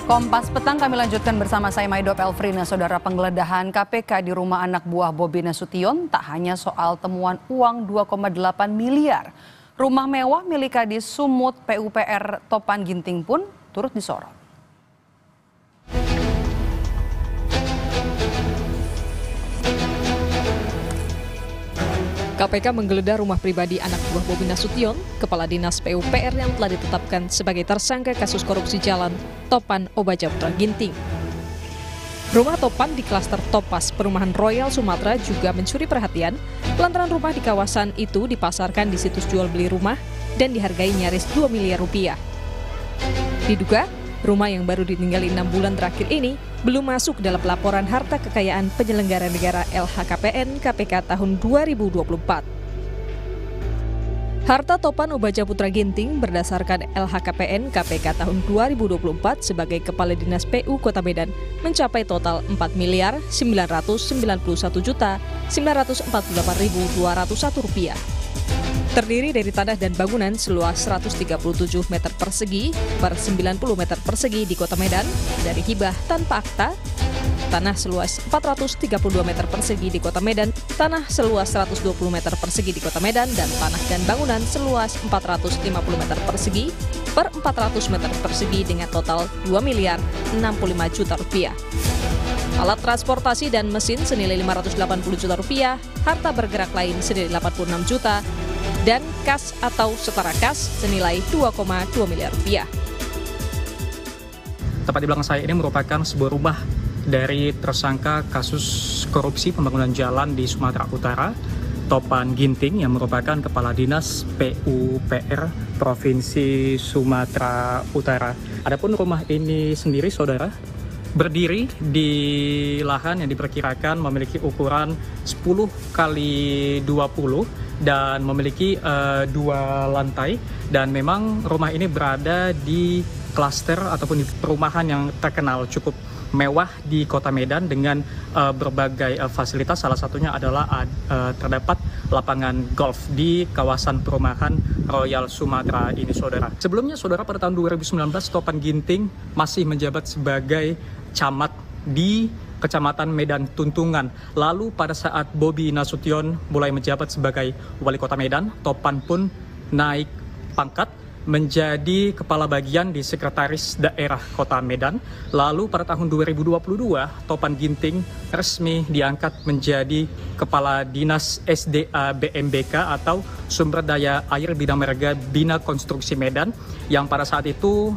Kompas Petang kami lanjutkan bersama saya Maido Elfrina. Saudara, penggeledahan KPK di rumah anak buah Bobi Nasution tak hanya soal temuan uang 2,8 miliar. Rumah mewah milik Kadis Sumut PUPR Topan Ginting pun turut disorot. KPK menggeledah rumah pribadi anak buah Bobi Nasution, Kepala Dinas PUPR yang telah ditetapkan sebagai tersangka kasus korupsi jalan Topan Obaja Putra Ginting. Rumah Topan di klaster Topas, Perumahan Royal Sumatera juga mencuri perhatian lantaran rumah di kawasan itu dipasarkan di situs jual beli rumah dan dihargai nyaris 2 miliar rupiah. Diduga, rumah yang baru ditinggali 6 bulan terakhir ini belum masuk dalam laporan harta kekayaan penyelenggara negara LHKPN KPK tahun 2024. Harta Topan Obaja Putra Ginting berdasarkan LHKPN KPK tahun 2024 sebagai Kepala Dinas PU Kota Medan mencapai total 4.991.948.201 rupiah. Terdiri dari tanah dan bangunan seluas 137 meter persegi per 90 meter persegi di Kota Medan dari hibah tanpa akta, tanah seluas 432 meter persegi di Kota Medan, tanah seluas 120 meter persegi di Kota Medan, dan tanah dan bangunan seluas 450 meter persegi per 400 meter persegi dengan total 2 miliar 65 juta rupiah. Alat transportasi dan mesin senilai 580 juta rupiah, harta bergerak lain senilai 86 juta, dan kas atau setara kas senilai 2,2 miliar rupiah. Tepat di belakang saya ini merupakan sebuah rumah dari tersangka kasus korupsi pembangunan jalan di Sumatera Utara, Topan Ginting, yang merupakan Kepala Dinas PUPR Provinsi Sumatera Utara. Adapun rumah ini sendiri, saudara, berdiri di lahan yang diperkirakan memiliki ukuran 10 kali 20 dan memiliki 2 lantai, dan memang rumah ini berada di klaster ataupun di perumahan yang terkenal cukup mewah di Kota Medan dengan berbagai fasilitas. Salah satunya adalah terdapat lapangan golf di kawasan perumahan Royal Sumatera ini, saudara. Sebelumnya, saudara, pada tahun 2019 Topan Ginting masih menjabat sebagai camat di Kecamatan Medan Tuntungan. Lalu pada saat Bobi Nasution mulai menjabat sebagai Wali Kota Medan, Topan pun naik pangkat menjadi kepala bagian di Sekretaris Daerah Kota Medan. Lalu pada tahun 2022, Topan Ginting resmi diangkat menjadi Kepala Dinas SDA BMBK atau Sumber Daya Air Bina Marga Bina Konstruksi Medan, yang pada saat itu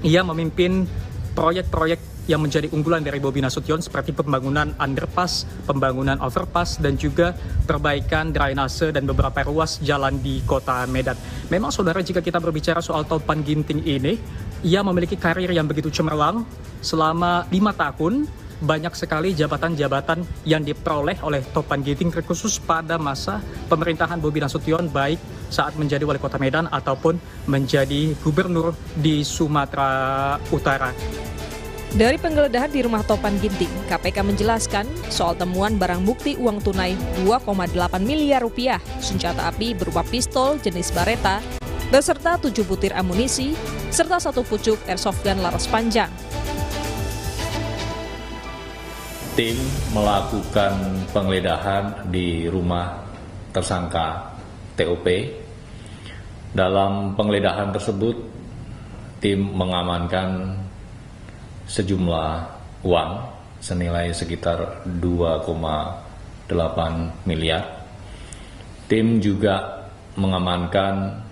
ia memimpin proyek-proyek yang menjadi unggulan dari Bobi Nasution seperti pembangunan underpass, pembangunan overpass, dan juga perbaikan drainase dan beberapa ruas jalan di Kota Medan. Memang, saudara, jika kita berbicara soal Topan Ginting ini, ia memiliki karir yang begitu cemerlang selama 5 tahun. Banyak sekali jabatan-jabatan yang diperoleh oleh Topan Ginting, terkhusus pada masa pemerintahan Bobi Nasution, baik saat menjadi Wali Kota Medan ataupun menjadi gubernur di Sumatera Utara. Dari penggeledahan di rumah Topan Ginting, KPK menjelaskan soal temuan barang bukti uang tunai 2,8 miliar rupiah, senjata api berupa pistol jenis Beretta, beserta 7 butir amunisi, serta 1 pucuk airsoft gun laras panjang. Tim melakukan penggeledahan di rumah tersangka TOP. Dalam penggeledahan tersebut, tim mengamankan sejumlah uang senilai sekitar 2,8 miliar. Tim juga mengamankan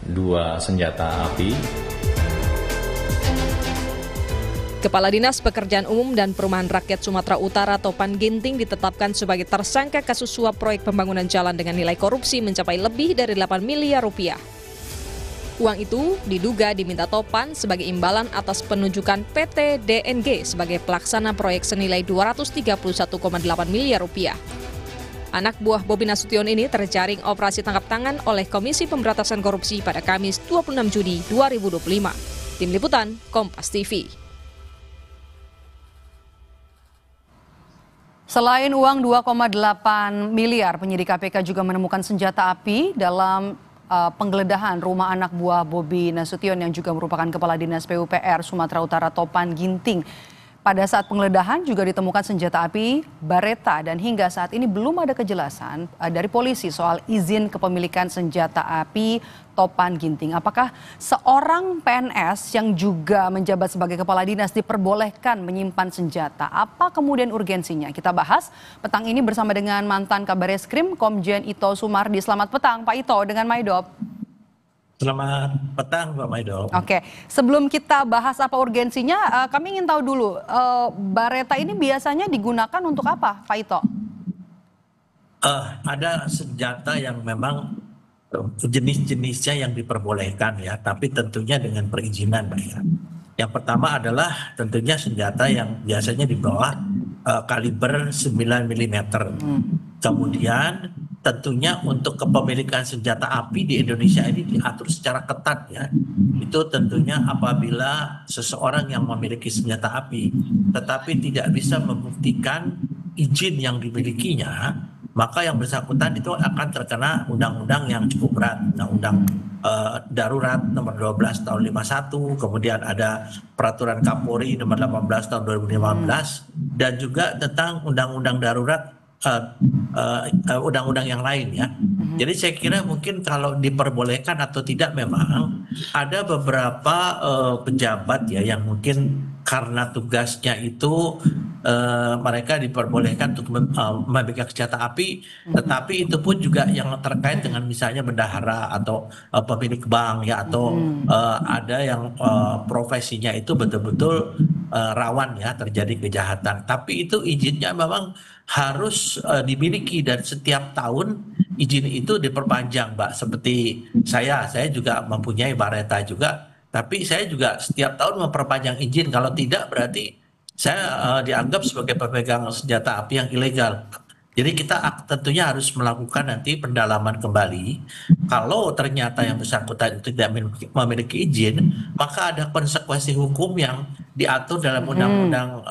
2 senjata api. Kepala Dinas Pekerjaan Umum dan Perumahan Rakyat Sumatera Utara Topan Ginting ditetapkan sebagai tersangka kasus suap proyek pembangunan jalan dengan nilai korupsi mencapai lebih dari 8 miliar rupiah. Uang itu diduga diminta Topan sebagai imbalan atas penunjukan PT DNG sebagai pelaksana proyek senilai 231,8 miliar rupiah. Anak buah Bobi Nasution ini terjaring operasi tangkap tangan oleh Komisi Pemberantasan Korupsi pada Kamis 26 Juni 2025. Tim Liputan, Kompas TV. Selain uang 2,8 miliar, penyidik KPK juga menemukan senjata api dalam penggeledahan rumah anak buah Bobi Nasution yang juga merupakan Kepala Dinas PUPR Sumatera Utara Topan Ginting. Pada saat penggeledahan juga ditemukan senjata api Beretta dan hingga saat ini belum ada kejelasan dari polisi soal izin kepemilikan senjata api Topan Ginting. Apakah seorang PNS yang juga menjabat sebagai kepala dinas diperbolehkan menyimpan senjata? Apa kemudian urgensinya? Kita bahas petang ini bersama dengan mantan Kabareskrim Komjen Ito Sumardi. Selamat petang Pak Ito dengan Maidop. Selamat petang Mbak Maido. Oke, sebelum kita bahas apa urgensinya, kami ingin tahu dulu, Beretta ini biasanya digunakan untuk apa, Pak Ito? Ada senjata yang memang jenis-jenisnya yang diperbolehkan ya, tapi tentunya dengan perizinan Mbak ya. Yang pertama adalah tentunya senjata yang biasanya di bawah kaliber 9 mm. Kemudian tentunya untuk kepemilikan senjata api di Indonesia ini diatur secara ketat ya. Itu tentunya apabila seseorang yang memiliki senjata api tetapi tidak bisa membuktikan izin yang dimilikinya, maka yang bersangkutan itu akan terkena undang-undang yang cukup berat, undang-undang darurat nomor 12 tahun 51, kemudian ada peraturan Kapolri nomor 18 tahun 2015 dan juga tentang undang-undang darurat undang-undang yang lain ya. Jadi saya kira mungkin kalau diperbolehkan atau tidak memang ada beberapa pejabat ya yang mungkin karena tugasnya itu mereka diperbolehkan untuk memegang senjata api, tetapi itu pun juga yang terkait dengan misalnya bendahara atau pemilik bank ya atau ada yang profesinya itu betul-betul rawan ya terjadi kejahatan. Tapi itu izinnya memang harus dimiliki dan setiap tahun izin itu diperpanjang, Mbak. Seperti saya juga mempunyai Beretta juga, tapi saya juga setiap tahun memperpanjang izin. Kalau tidak berarti saya dianggap sebagai pemegang senjata api yang ilegal. Jadi kita tentunya harus melakukan nanti pendalaman kembali. Kalau ternyata yang bersangkutan itu tidak memiliki izin, maka ada konsekuensi hukum yang diatur dalam undang-undang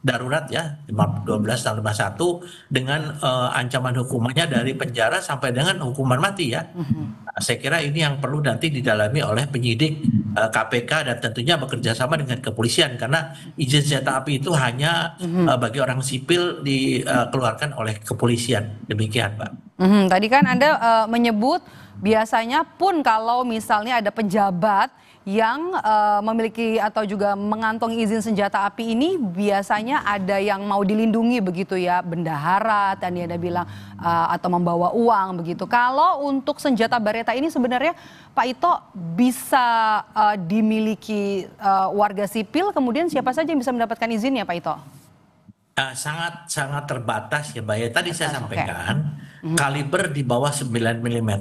darurat ya 12 tahun 51 dengan ancaman hukumannya dari penjara sampai dengan hukuman mati ya. Nah, saya kira ini yang perlu nanti didalami oleh penyidik KPK dan tentunya bekerja sama dengan kepolisian karena izin senjata api itu hanya bagi orang sipil dikeluarkan oleh kepolisian. Demikian, Pak. Tadi kan Anda menyebut biasanya pun kalau misalnya ada pejabat yang memiliki atau juga mengantongi izin senjata api ini biasanya ada yang mau dilindungi begitu ya, bendahara tadi Anda bilang atau membawa uang begitu. Kalau untuk senjata Beretta ini sebenarnya Pak Ito bisa dimiliki warga sipil, kemudian siapa saja yang bisa mendapatkan izinnya Pak Ito? Sangat terbatas ya Mbak ya. Tadi saya sampaikan kaliber di bawah 9 mm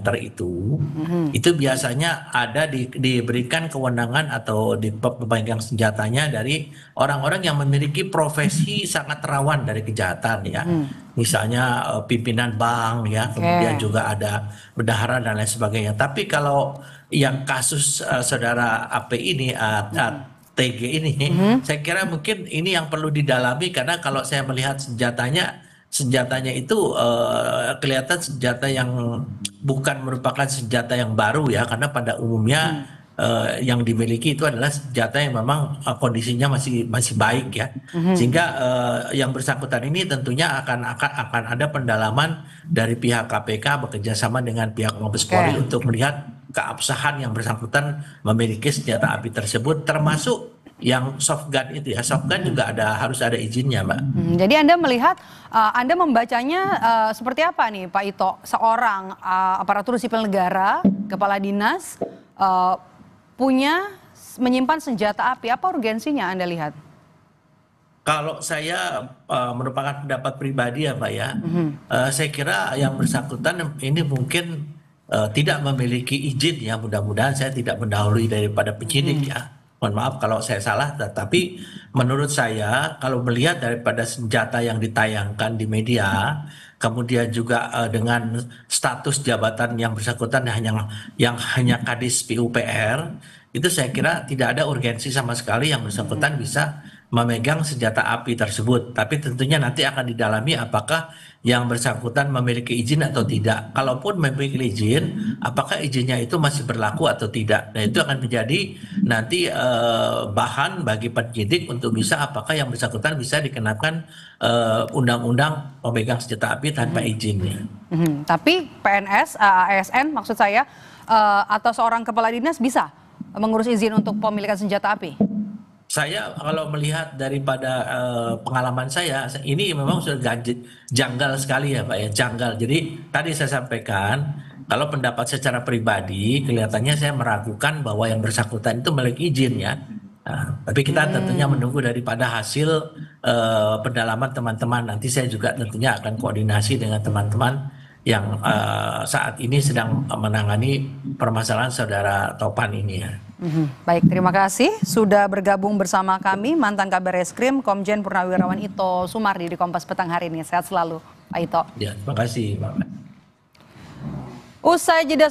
itu biasanya ada diberikan kewenangan atau pemegang senjatanya dari orang-orang yang memiliki profesi sangat rawan dari kejahatan ya. Misalnya pimpinan bank ya, kemudian juga ada bendahara dan lain sebagainya. Tapi kalau yang kasus saudara AP ini TG ini, saya kira mungkin ini yang perlu didalami karena kalau saya melihat senjatanya itu kelihatan senjata yang bukan merupakan senjata yang baru ya, karena pada umumnya yang dimiliki itu adalah senjata yang memang kondisinya masih baik ya, sehingga yang bersangkutan ini tentunya akan ada pendalaman dari pihak KPK bekerja sama dengan pihak Mabes Polri untuk melihat keabsahan yang bersangkutan memiliki senjata api tersebut, termasuk yang soft gun itu ya. Soft gun juga harus ada izinnya, Mbak. Jadi Anda melihat, Anda membacanya seperti apa nih Pak Ito? Seorang aparatur sipil negara, kepala dinas, menyimpan senjata api, apa urgensinya Anda lihat? Kalau saya merupakan pendapat pribadi ya Mbak ya, saya kira yang bersangkutan ini mungkin tidak memiliki izin ya, mudah-mudahan saya tidak mendahului daripada penyidik ya. Mohon maaf kalau saya salah, tetapi menurut saya kalau melihat daripada senjata yang ditayangkan di media, kemudian juga dengan status jabatan yang bersangkutan yang hanya Kadis PUPR, itu saya kira tidak ada urgensi sama sekali yang bersangkutan bisa memegang senjata api tersebut. Tapi tentunya nanti akan didalami apakah yang bersangkutan memiliki izin atau tidak. Kalaupun memiliki izin, apakah izinnya itu masih berlaku atau tidak. Nah, itu akan menjadi nanti bahan bagi penyidik untuk bisa apakah yang bersangkutan bisa dikenakan undang-undang pemegang senjata api tanpa izinnya. Tapi PNS, ASN maksud saya, atau seorang kepala dinas bisa mengurus izin untuk pemilikan senjata api? Saya kalau melihat daripada pengalaman saya, ini memang sudah janggal sekali ya Pak ya, janggal. Jadi tadi saya sampaikan, kalau pendapat secara pribadi, kelihatannya saya meragukan bahwa yang bersangkutan itu memiliki izin ya. Nah, tapi kita tentunya menunggu daripada hasil pendalaman teman-teman. Nanti saya juga tentunya akan koordinasi dengan teman-teman yang saat ini sedang menangani permasalahan saudara Topan ini ya. Baik, terima kasih sudah bergabung bersama kami mantan Kabar Eskrim Komjen Purnawirawan Ito Sumardi di Kompas Petang hari ini. Sehat selalu, Pak Ito. Ya, terima kasih, Pak. Usai jeda.